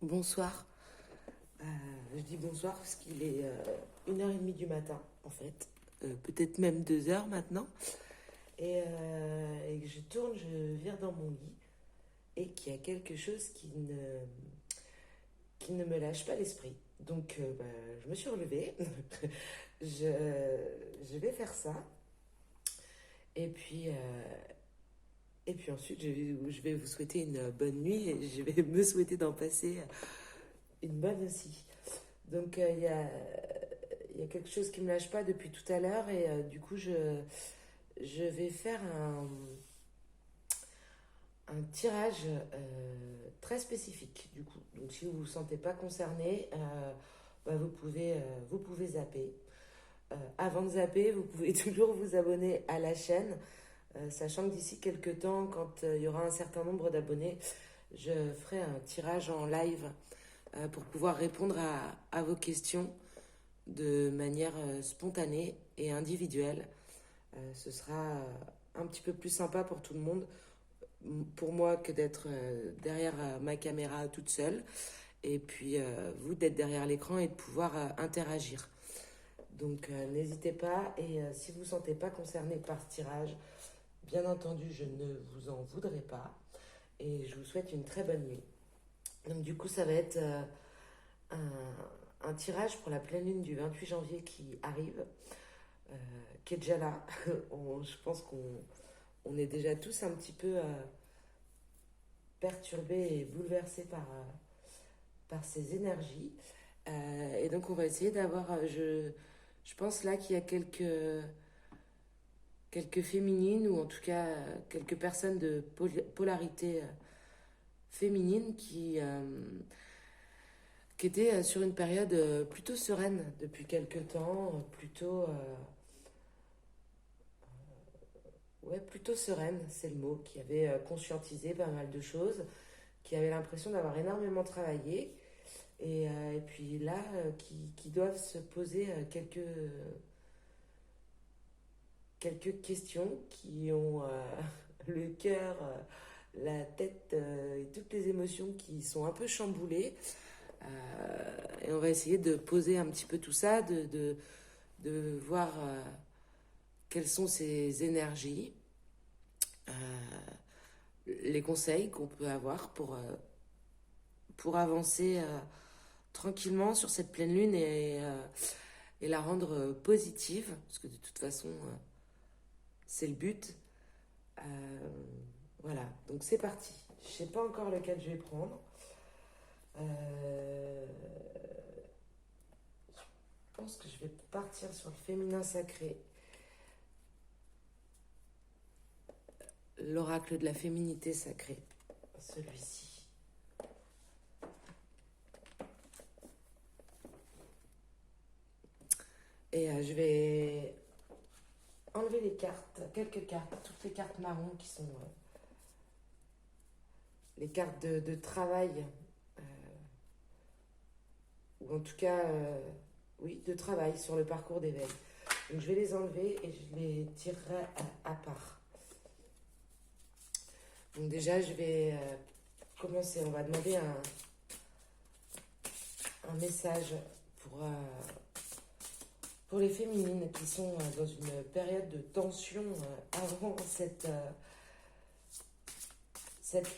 Bonsoir. Je dis bonsoir parce qu'il est 1h30 du matin, en fait. Peut-être même 2 heures maintenant. Et que je tourne, je vire dans mon lit. Et qu'il y a quelque chose qui ne me lâche pas l'esprit. Donc, je me suis relevée. Je vais faire ça. Et puis, ensuite, je vais vous souhaiter une bonne nuit. Et je vais me souhaiter d'en passer une bonne aussi. Donc, il y a quelque chose qui me lâche pas depuis tout à l'heure et du coup je vais faire un tirage très spécifique du coup. Donc si vous vous sentez pas concerné, vous pouvez zapper. Avant de zapper, vous pouvez toujours vous abonner à la chaîne, sachant que d'ici quelques temps, quand il y aura un certain nombre d'abonnés, je ferai un tirage en live pour pouvoir répondre à vos questions de manière spontanée et individuelle. Ce sera un petit peu plus sympa pour tout le monde, pour moi que d'être derrière ma caméra toute seule, et puis vous d'être derrière l'écran et de pouvoir interagir. Donc n'hésitez pas, et si vous ne vous sentez pas concerné par ce tirage, bien entendu je ne vous en voudrais pas, et je vous souhaite une très bonne nuit. Donc du coup ça va être un tirage pour la pleine lune du 28 janvier qui arrive, euh, qui est déjà là. Je pense qu'on est déjà tous un petit peu perturbés et bouleversés par ces énergies. Et donc on va essayer d'avoir, je pense là qu'il y a quelques féminines, ou en tout cas quelques personnes de polarité féminine qui étaient sur une période plutôt sereine depuis quelques temps, plutôt sereine, c'est le mot, qui avait conscientisé pas mal de choses, qui avait l'impression d'avoir énormément travaillé, et puis là, qui doivent se poser quelques questions, qui ont le cœur, la tête et toutes les émotions qui sont un peu chamboulées. Et on va essayer de poser un petit peu tout ça, de voir quelles sont ces énergies, euh, les conseils qu'on peut avoir pour avancer tranquillement sur cette pleine lune et la rendre positive, parce que de toute façon, c'est le but. Euh, voilà, donc c'est parti. Je sais pas encore lequel je vais prendre. Je pense que je vais partir sur le féminin sacré, l'oracle de la féminité sacrée, celui-ci. Et je vais enlever les cartes, quelques cartes, toutes les cartes marron qui sont les cartes de travail, euh, ou en tout cas, oui, de travail sur le parcours d'éveil. Donc je vais les enlever et je les tirerai à part. Donc déjà, je vais commencer. On va demander un message pour les féminines qui sont dans une période de tension avant cette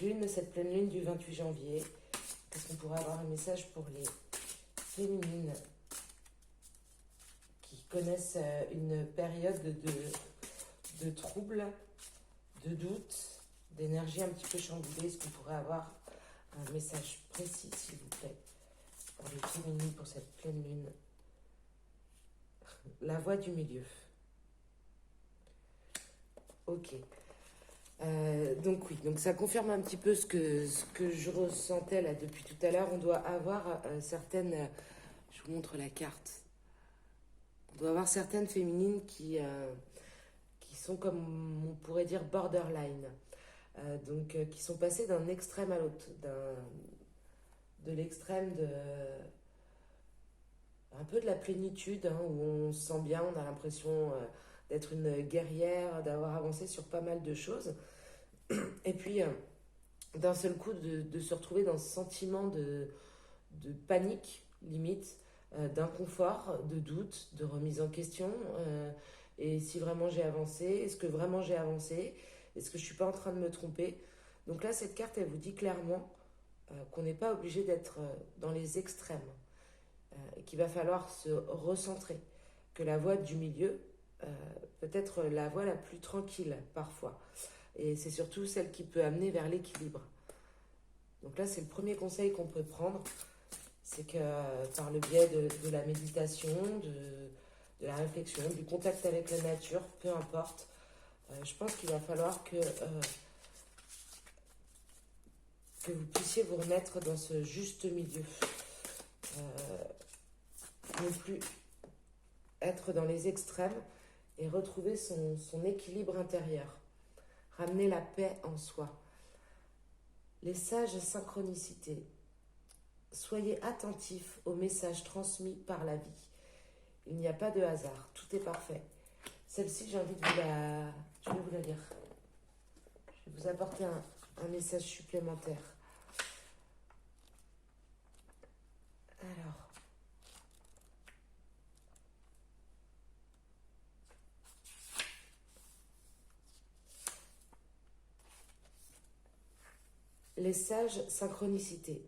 lune, cette pleine lune du 28 janvier. Est-ce qu'on pourrait avoir un message pour les féminines qui connaissent une période de troubles, de doutes, d'énergie un petit peu chamboulée? Est-ce qu'on pourrait avoir un message précis, s'il vous plaît, pour les féminines pour cette pleine lune? La voix du milieu. Ok. Donc oui, donc ça confirme un petit peu ce que je ressentais là depuis tout à l'heure. On doit avoir certaines... je vous montre la carte. On doit avoir certaines féminines qui sont, comme on pourrait dire, borderline. Qui sont passées d'un extrême à l'autre. De l'extrême de... un peu de la plénitude, hein, où on se sent bien, on a l'impression d'être une guerrière, d'avoir avancé sur pas mal de choses. Et puis, d'un seul coup de se retrouver dans ce sentiment de panique, limite, d'inconfort, de doute, de remise en question. Et si vraiment j'ai avancé, est-ce que vraiment j'ai avancé? Est-ce que je ne suis pas en train de me tromper? Donc là, cette carte, elle vous dit clairement qu'on n'est pas obligé d'être dans les extrêmes, et qu'il va falloir se recentrer, que la voie du milieu euh, peut être la voie la plus tranquille parfois. Et c'est surtout celle qui peut amener vers l'équilibre. Donc là, c'est le premier conseil qu'on peut prendre, c'est que par le biais de la méditation, de la réflexion, du contact avec la nature, peu importe, je pense qu'il va falloir que vous puissiez vous remettre dans ce juste milieu. Non plus être dans les extrêmes et retrouver son équilibre intérieur. Ramener la paix en soi. Les sages synchronicités. Soyez attentifs aux messages transmis par la vie. Il n'y a pas de hasard, tout est parfait. Celle-ci, j'ai envie de je vais vous la lire. Je vais vous apporter un message supplémentaire. Alors, les sages synchronicités.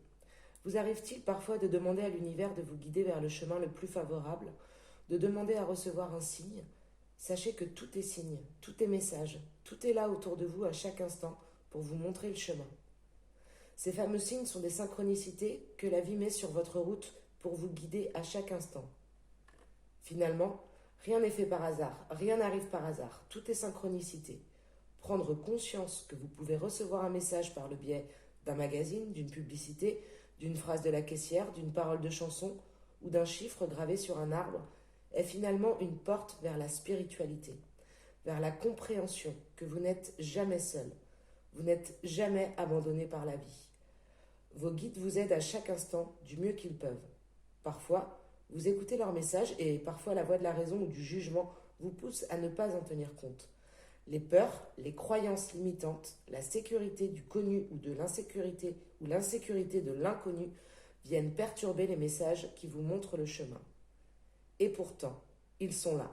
Vous arrive-t-il parfois de demander à l'univers de vous guider vers le chemin le plus favorable, de demander à recevoir un signe? Sachez que tout est signe, tout est message, tout est là autour de vous à chaque instant pour vous montrer le chemin. Ces fameux signes sont des synchronicités que la vie met sur votre route pour vous guider à chaque instant. Finalement, rien n'est fait par hasard, rien n'arrive par hasard, tout est synchronicité. Prendre conscience que vous pouvez recevoir un message par le biais d'un magazine, d'une publicité, d'une phrase de la caissière, d'une parole de chanson ou d'un chiffre gravé sur un arbre est finalement une porte vers la spiritualité, vers la compréhension que vous n'êtes jamais seul, vous n'êtes jamais abandonné par la vie. Vos guides vous aident à chaque instant du mieux qu'ils peuvent. Parfois, vous écoutez leurs messages et parfois la voix de la raison ou du jugement vous pousse à ne pas en tenir compte. Les peurs, les croyances limitantes, la sécurité du connu ou de l'insécurité ou l'insécurité de l'inconnu viennent perturber les messages qui vous montrent le chemin. Et pourtant, ils sont là.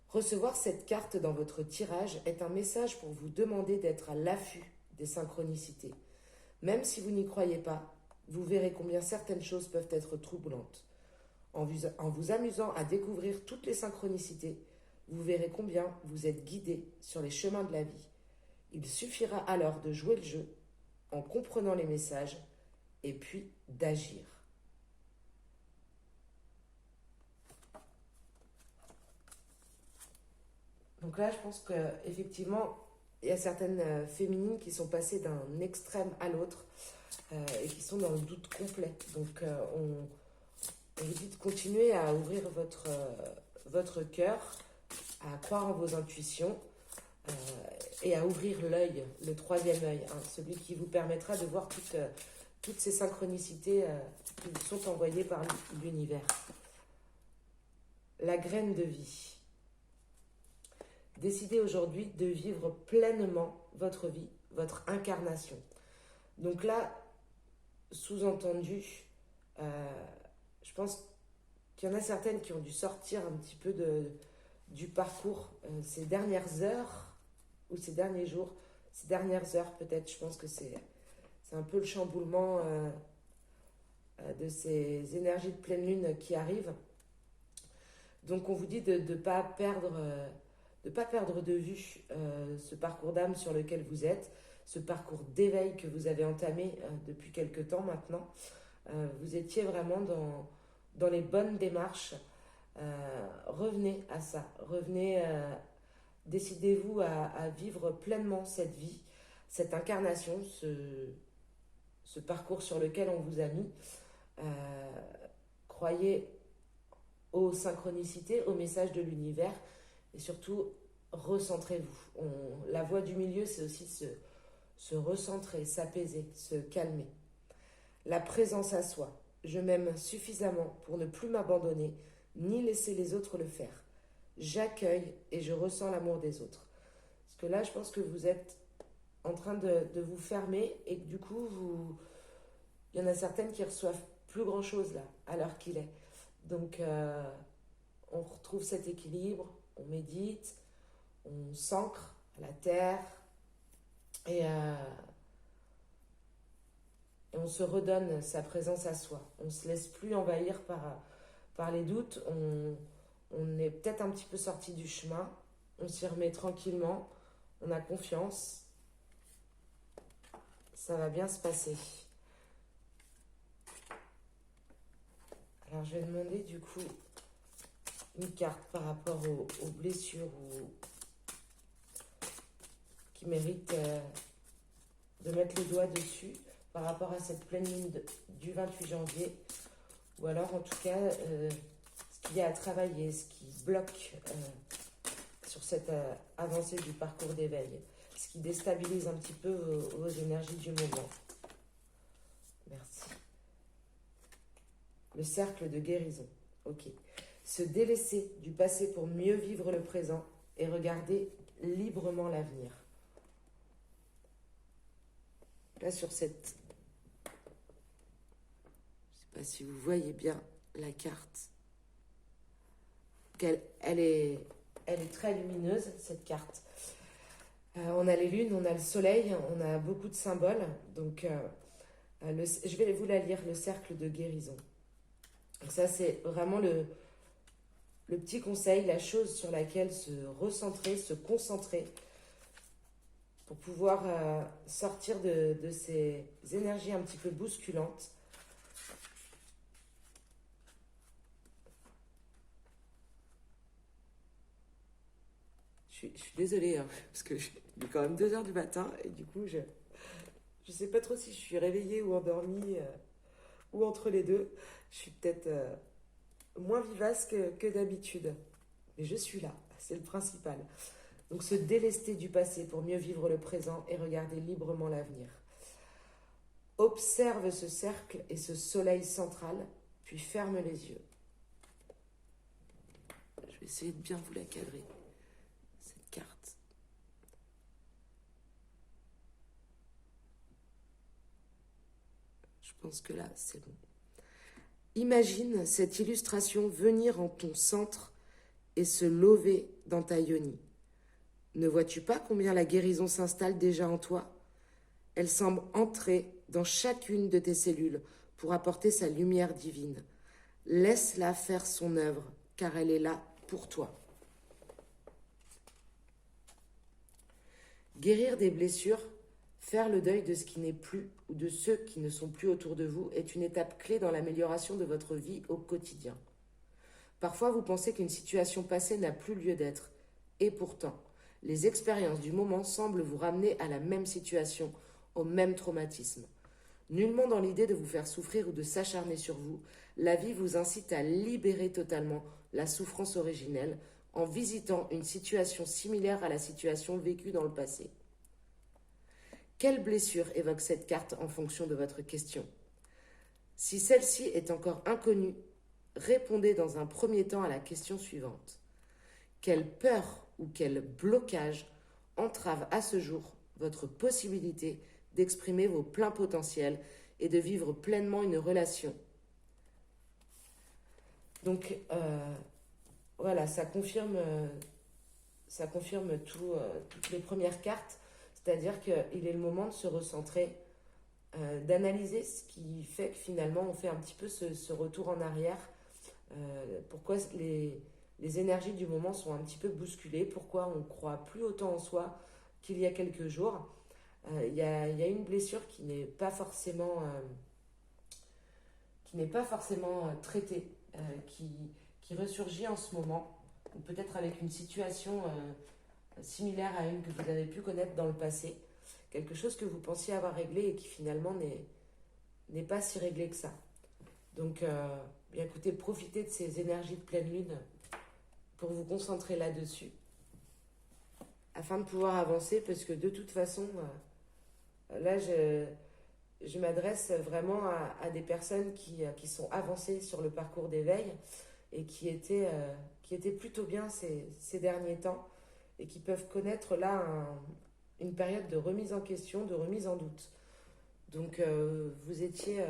Recevoir cette carte dans votre tirage est un message pour vous demander d'être à l'affût des synchronicités. Même si vous n'y croyez pas, vous verrez combien certaines choses peuvent être troublantes. En vous amusant à découvrir toutes les synchronicités, vous verrez combien vous êtes guidé sur les chemins de la vie. Il suffira alors de jouer le jeu en comprenant les messages et puis d'agir. Donc là, je pense qu'effectivement, il y a certaines féminines qui sont passées d'un extrême à l'autre et qui sont dans le doute complet. Donc on vous dit de continuer à ouvrir votre cœur, à croire en vos intuitions et à ouvrir l'œil, le troisième œil, hein, celui qui vous permettra de voir toutes ces synchronicités qui vous sont envoyées par l'univers. La graine de vie. Décidez aujourd'hui de vivre pleinement votre vie, votre incarnation. Donc là, sous-entendu, je pense qu'il y en a certaines qui ont dû sortir un petit peu du parcours ces dernières heures ou ces derniers jours, ces dernières heures peut-être. Je pense que c'est un peu le chamboulement de ces énergies de pleine lune qui arrivent. Donc on vous dit de ne pas perdre de vue ce parcours d'âme sur lequel vous êtes, ce parcours d'éveil que vous avez entamé depuis quelque temps maintenant. Vous étiez vraiment dans les bonnes démarches. Revenez à ça, revenez, décidez-vous à vivre pleinement cette vie, cette incarnation, ce parcours sur lequel on vous a mis. Croyez aux synchronicités, aux messages de l'univers et surtout recentrez-vous. La voie du milieu, c'est aussi se recentrer, s'apaiser, se calmer. La présence à soi. Je m'aime suffisamment pour ne plus m'abandonner ni laisser les autres le faire. J'accueille et je ressens l'amour des autres. Parce que là, je pense que vous êtes en train de vous fermer et que du coup, il y en a certaines qui reçoivent plus grand-chose là, à l'heure qu'il est. Donc, on retrouve cet équilibre, on médite, on s'ancre à la terre et on se redonne sa présence à soi. On ne se laisse plus envahir par les doutes. On est peut-être un petit peu sorti du chemin. On s'y remet tranquillement. On a confiance. Ça va bien se passer. Alors, je vais demander du coup une carte par rapport aux blessures qui méritent de mettre le doigt dessus par rapport à cette pleine lune du 28 janvier. Ou alors, en tout cas, ce qu'il y a à travailler, ce qui bloque sur cette avancée du parcours d'éveil, ce qui déstabilise un petit peu vos énergies du moment. Merci. Le cercle de guérison. Ok. Se délaisser du passé pour mieux vivre le présent et regarder librement l'avenir. Là, sur cette... Je ne sais pas si vous voyez bien la carte. Elle est très lumineuse, cette carte. On a les lunes, on a le soleil, on a beaucoup de symboles. Donc, je vais vous la lire, le cercle de guérison. Donc ça, c'est vraiment le petit conseil, la chose sur laquelle se recentrer, se concentrer pour pouvoir sortir de ces énergies un petit peu bousculantes. Je suis désolée, hein, parce que il est quand même 2h du matin et du coup, je ne sais pas trop si je suis réveillée ou endormie ou entre les deux. Je suis peut-être moins vivace que d'habitude. Mais je suis là, c'est le principal. Donc se délester du passé pour mieux vivre le présent et regarder librement l'avenir. Observe ce cercle et ce soleil central, puis ferme les yeux. Je vais essayer de bien vous la cadrer, cette carte. Je pense que là, c'est bon. Imagine cette illustration venir en ton centre et se lever dans ta yoni. Ne vois-tu pas combien la guérison s'installe déjà en toi? Elle semble entrer dans chacune de tes cellules pour apporter sa lumière divine. Laisse-la faire son œuvre, car elle est là pour toi. Guérir des blessures, faire le deuil de ce qui n'est plus ou de ceux qui ne sont plus autour de vous est une étape clé dans l'amélioration de votre vie au quotidien. Parfois, vous pensez qu'une situation passée n'a plus lieu d'être. Et pourtant, les expériences du moment semblent vous ramener à la même situation, au même traumatisme. Nullement dans l'idée de vous faire souffrir ou de s'acharner sur vous, la vie vous incite à libérer totalement la souffrance originelle en visitant une situation similaire à la situation vécue dans le passé. Quelle blessure évoque cette carte en fonction de votre question? Si celle-ci est encore inconnue, répondez dans un premier temps à la question suivante. Quelle peur ou quel blocage entrave à ce jour votre possibilité d'exprimer vos pleins potentiels et de vivre pleinement une relation? Donc, voilà, ça confirme toutes les premières cartes, c'est-à-dire qu'il est le moment de se recentrer, d'analyser ce qui fait que finalement on fait un petit peu ce retour en arrière, pourquoi les énergies du moment sont un petit peu bousculées, pourquoi on ne croit plus autant en soi qu'il y a quelques jours. Il y a une blessure qui n'est pas forcément traitée, qui ressurgit en ce moment, ou peut-être avec une situation similaire à une que vous avez pu connaître dans le passé, quelque chose que vous pensiez avoir réglé et qui finalement n'est pas si réglé que ça. Donc, bien écoutez, profitez de ces énergies de pleine lune pour vous concentrer là-dessus, afin de pouvoir avancer, parce que de toute façon, là, je m'adresse vraiment à des personnes qui sont avancées sur le parcours d'éveil et qui étaient plutôt bien ces derniers temps et qui peuvent connaître là une période de remise en question, de remise en doute. Donc vous étiez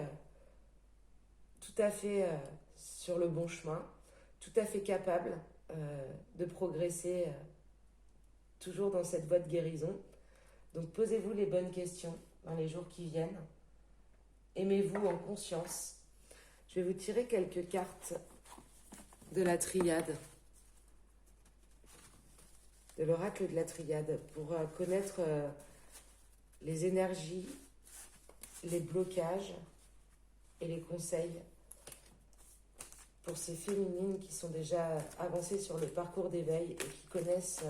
tout à fait sur le bon chemin, tout à fait capable de progresser toujours dans cette voie de guérison. Donc posez-vous les bonnes questions dans les jours qui viennent. Aimez-vous en conscience. Je vais vous tirer quelques cartes de la triade, de l'oracle de la triade, pour connaître les énergies, les blocages et les conseils pour ces féminines qui sont déjà avancées sur le parcours d'éveil et qui connaissent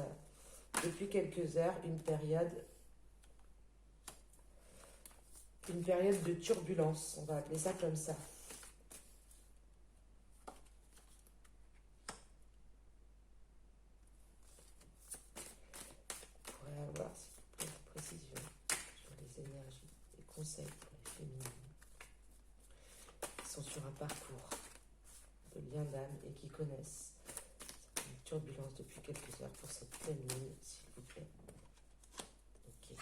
depuis quelques heures une période de turbulence, on va appeler ça comme ça. On pourrait avoir, s'il vous plaît, une précision sur les énergies et conseils pour les féminines qui sont sur un parcours de lien d'âme et qui connaissent une turbulence depuis quelques heures pour cette pleine lune, s'il vous plaît. Ok.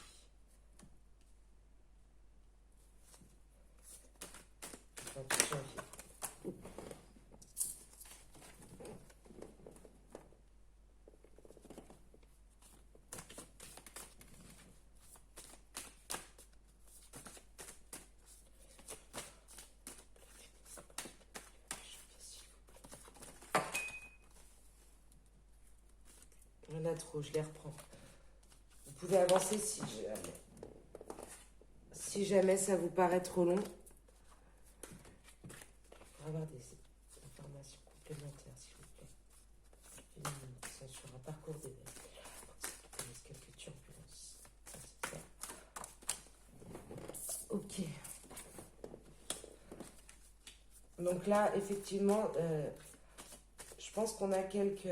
28 janvier. Il y en a trop, je les reprends. Vous pouvez avancer si jamais ça vous paraît trop long. Pour avoir des informations complémentaires, s'il vous plaît. Féminines qui sont sur un parcours d'éveil. Qui connaissent quelques turbulences. Ça, c'est ça. Ok. Donc là, effectivement, je pense qu'on a quelques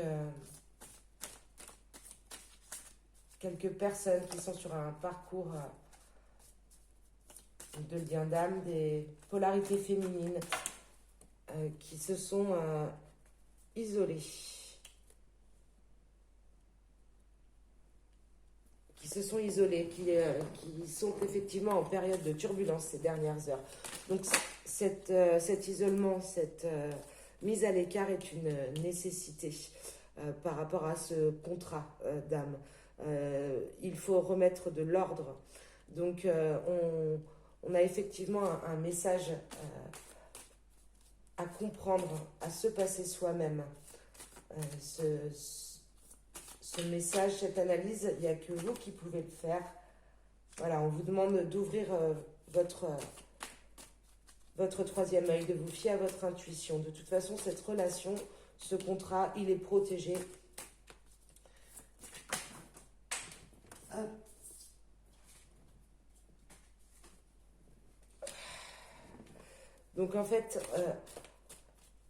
personnes qui sont sur un parcours de lien d'âme, des polarités féminines qui se sont isolées. Qui sont effectivement en période de turbulence ces dernières heures. Donc cet isolement, cette mise à l'écart est une nécessité par rapport à ce contrat d'âme. Il faut remettre de l'ordre. Donc on a effectivement un message à comprendre, à se passer soi-même. Ce message, cette analyse, il n'y a que vous qui pouvez le faire. Voilà, on vous demande d'ouvrir votre troisième œil, de vous fier à votre intuition. De toute façon, cette relation, ce contrat, il est protégé. Donc en fait,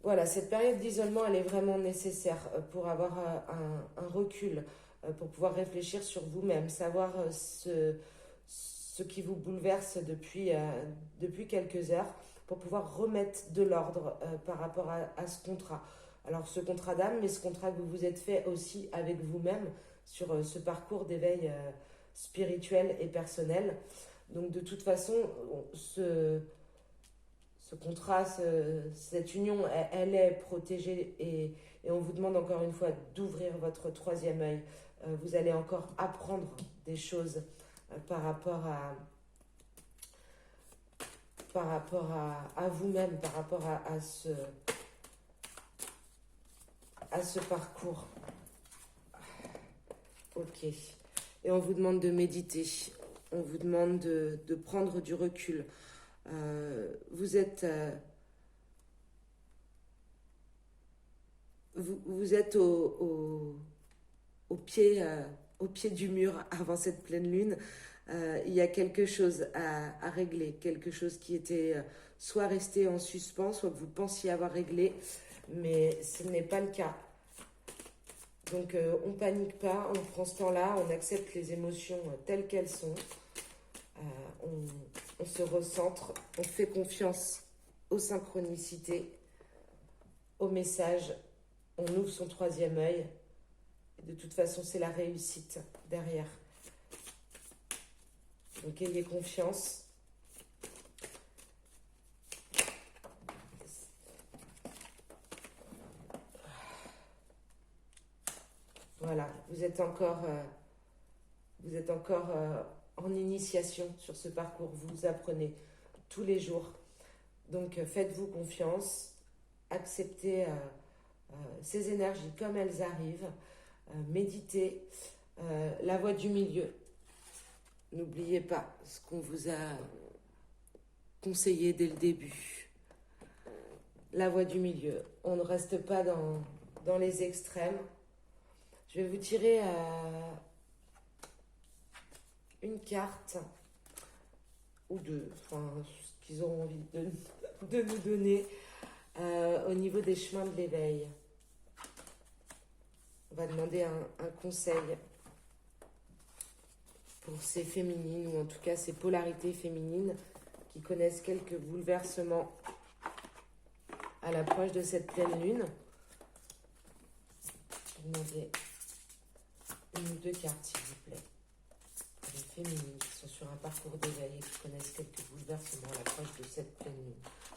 voilà, cette période d'isolement, elle est vraiment nécessaire pour avoir un recul, pour pouvoir réfléchir sur vous-même, savoir ce qui vous bouleverse depuis quelques heures, pour pouvoir remettre de l'ordre par rapport à ce contrat. Alors ce contrat d'âme, mais ce contrat que vous vous êtes fait aussi avec vous-même sur ce parcours d'éveil spirituel et personnel. Donc de toute façon, ce contrat, cette union, elle est protégée et on vous demande encore une fois d'ouvrir votre troisième œil. Vous allez encore apprendre des choses par rapport à vous-même, par rapport à ce parcours. Ok. Et on vous demande de méditer. On vous demande de prendre du recul. Vous êtes au pied du mur avant cette pleine lune. Il y a quelque chose à régler, quelque chose qui était soit resté en suspens, soit que vous pensiez avoir réglé, mais ce n'est pas le cas. Donc on ne panique pas, on prend ce temps-là, on accepte les émotions telles qu'elles sont. On se recentre, on fait confiance aux synchronicités, aux messages, on ouvre son troisième œil. Et de toute façon, c'est la réussite derrière. Donc ayez confiance. Voilà, vous êtes encore en initiation sur ce parcours. Vous apprenez tous les jours. Donc faites-vous confiance, acceptez ces énergies comme elles arrivent, méditez. La voie du milieu, n'oubliez pas ce qu'on vous a conseillé dès le début. La voie du milieu, on ne reste pas dans les extrêmes. Je vais vous tirer une carte ou deux, enfin ce qu'ils auront envie de nous donner au niveau des chemins de l'éveil. On va demander un conseil pour ces féminines, ou en tout cas ces polarités féminines qui connaissent quelques bouleversements à l'approche de cette pleine lune. Je vais demander une ou deux cartes, s'il vous plaît. Les féminines qui sont sur un parcours d'éveil et qui connaissent quelques bouleversements à l'approche de cette pleine lune.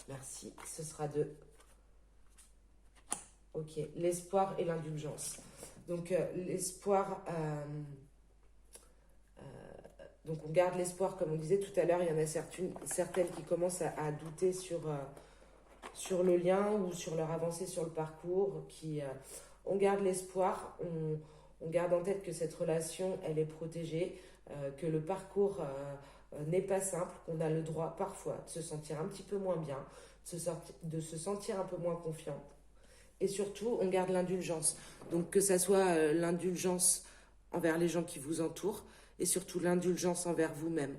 Merci. Ce sera deux. Ok. L'espoir et l'indulgence. Donc, l'espoir... donc, on garde l'espoir, comme on disait tout à l'heure. Il y en a certaines qui commencent à douter sur le lien ou sur leur avancée sur le parcours. On garde l'espoir. On garde en tête que cette relation, elle est protégée, que le parcours n'est pas simple, qu'on a le droit parfois de se sentir un petit peu moins bien, de se sentir un peu moins confiante. Et surtout, on garde l'indulgence. Donc que ça soit l'indulgence envers les gens qui vous entourent et surtout l'indulgence envers vous-même.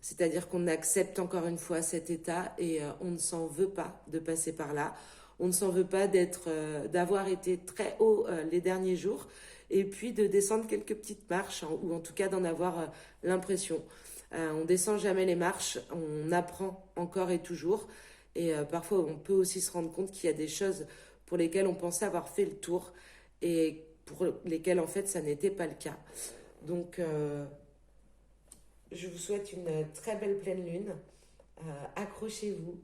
C'est-à-dire qu'on accepte encore une fois cet état et on ne s'en veut pas de passer par là. On ne s'en veut pas d'avoir été très haut les derniers jours et puis de descendre quelques petites marches, ou en tout cas d'en avoir l'impression. On ne descend jamais les marches, on apprend encore et toujours. Et parfois, on peut aussi se rendre compte qu'il y a des choses pour lesquelles on pensait avoir fait le tour et pour lesquelles, en fait, ça n'était pas le cas. Donc, je vous souhaite une très belle pleine lune. Accrochez-vous.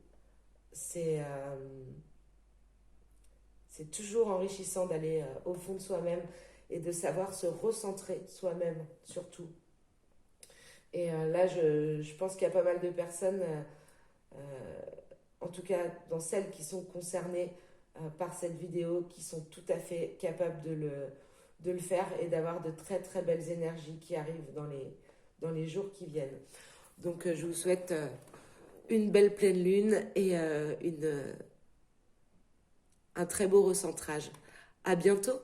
C'est toujours enrichissant d'aller au fond de soi-même et de savoir se recentrer soi-même, surtout. Et là, je pense qu'il y a pas mal de personnes, en tout cas dans celles qui sont concernées par cette vidéo, qui sont tout à fait capables de le faire et d'avoir de très très belles énergies qui arrivent dans les jours qui viennent. Donc je vous souhaite une belle pleine lune et un très beau recentrage. À bientôt!